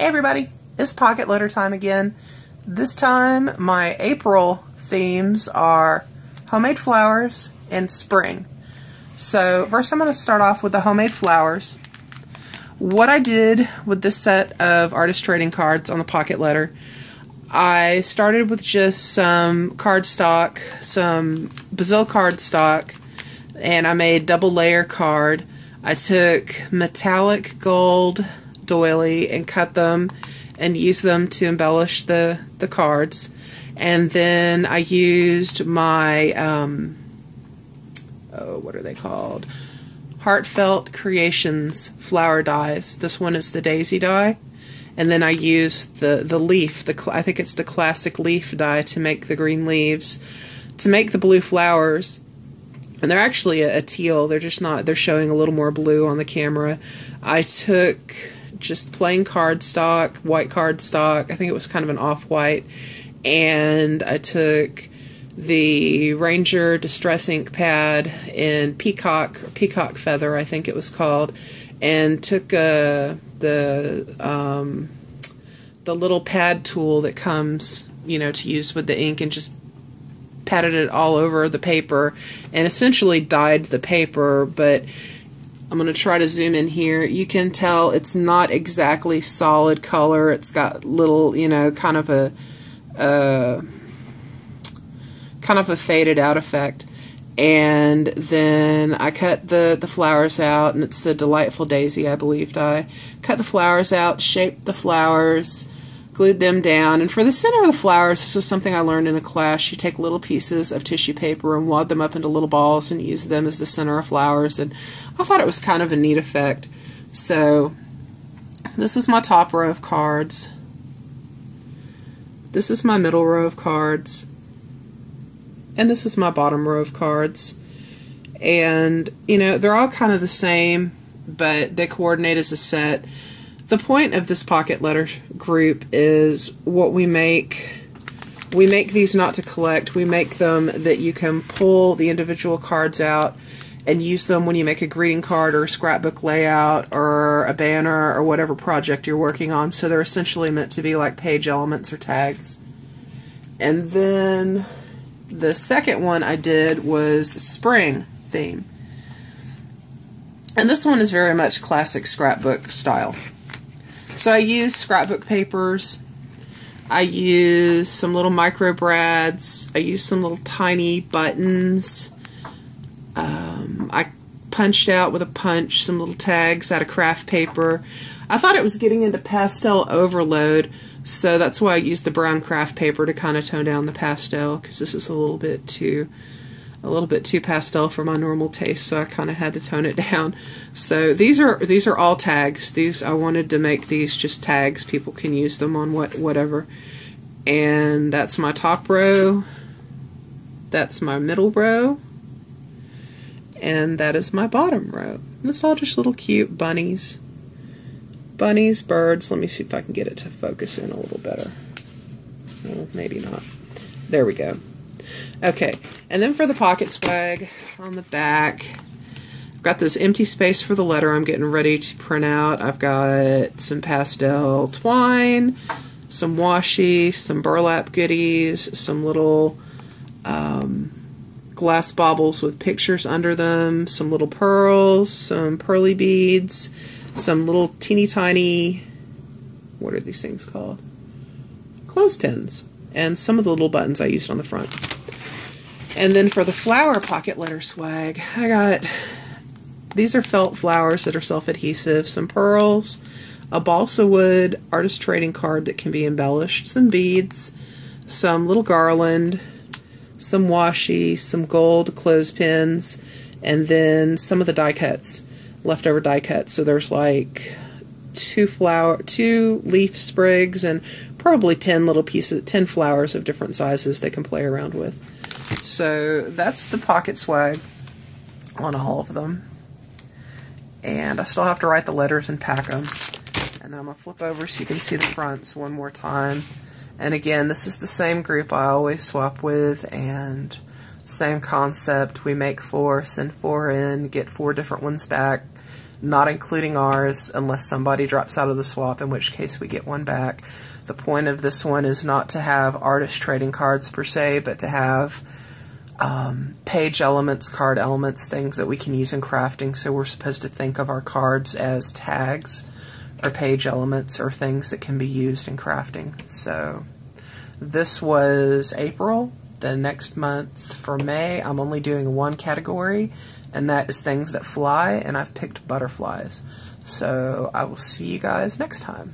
Hey everybody, it's pocket letter time again. This time my April themes are homemade flowers and spring. So first I'm going to start off with the homemade flowers. What I did with this set of artist trading cards on the pocket letter, I started with just some cardstock, some Brazil cardstock, and I made double layer card. I took metallic gold doily and cut them and used them to embellish the cards. And then I used my, what are they called? Heartfelt Creations flower dies. This one is the daisy die. And then I used the leaf, I think it's the classic leaf die to make the green leaves. To make the blue flowers, and they're actually a teal, they're just not, they're showing a little more blue on the camera. I took just plain cardstock, white cardstock, I think it was kind of an off-white, and I took the Ranger Distress Ink pad in peacock feather, I think it was called, and took the little pad tool that comes, you know, to use with the ink and just patted it all over the paper and essentially dyed the paper. But I'm going to try to zoom in here. You can tell it's not exactly solid color. It's got little, you know, kind of a faded out effect. And then I cut the flowers out, and it's the Delightful Daisy, I believe, die. Cut the flowers out, shaped the flowers, glued them down. And for the center of the flowers, this was something I learned in a class. You take little pieces of tissue paper and wad them up into little balls and use them as the center of flowers. And I thought it was kind of a neat effect. So this is my top row of cards. This is my middle row of cards. And this is my bottom row of cards. And, you know, they're all kind of the same, but they coordinate as a set. The point of this pocket letter group is what we make. We make these not to collect. We make them that you can pull the individual cards out and use them when you make a greeting card or a scrapbook layout or a banner or whatever project you're working on. So they're essentially meant to be like page elements or tags. And then the second one I did was spring theme. And this one is very much classic scrapbook style. So I used scrapbook papers, I used some little micro brads, I used some little tiny buttons, I punched out with a punch some little tags out of craft paper. I thought it was getting into pastel overload, so that's why I used the brown craft paper to kind of tone down the pastel, because this is a little bit too pastel for my normal taste, so I kind of had to tone it down. So these are all tags. I wanted to make these just tags. People can use them on whatever. And that's my top row. That's my middle row. And that is my bottom row. And it's all just little cute bunnies. Bunnies, birds. Let me see if I can get it to focus in a little better. Well, maybe not. There we go. Okay, and then for the pocket swag on the back, I've got this empty space for the letter I'm getting ready to print out. I've got some pastel twine, some washi, some burlap goodies, some little glass baubles with pictures under them, some little pearls, some pearly beads, some little teeny tiny, what are these things called? Clothespins, and some of the little buttons I used on the front. And then for the flower pocket letter swag, I got, these are felt flowers that are self-adhesive, some pearls, a balsa wood artist trading card that can be embellished, some beads, some little garland, some washi, some gold clothespins, and then some of the die cuts, leftover die cuts. So there's like two leaf sprigs and probably 10 little pieces, 10 flowers of different sizes they can play around with. So that's the pocket swag on all of them. And I still have to write the letters and pack them. And then I'm going to flip over so you can see the fronts one more time. And again, this is the same group I always swap with, and same concept. We make 4, send 4 in, get 4 different ones back. not including ours unless somebody drops out of the swap, in which case we get one back. The point of this one is not to have artist trading cards per se, but to have page elements, card elements, things that we can use in crafting. So we're supposed to think of our cards as tags or page elements or things that can be used in crafting. So this was April. The next month for May, I'm only doing one category, and that is things that fly, and I've picked butterflies. So I will see you guys next time.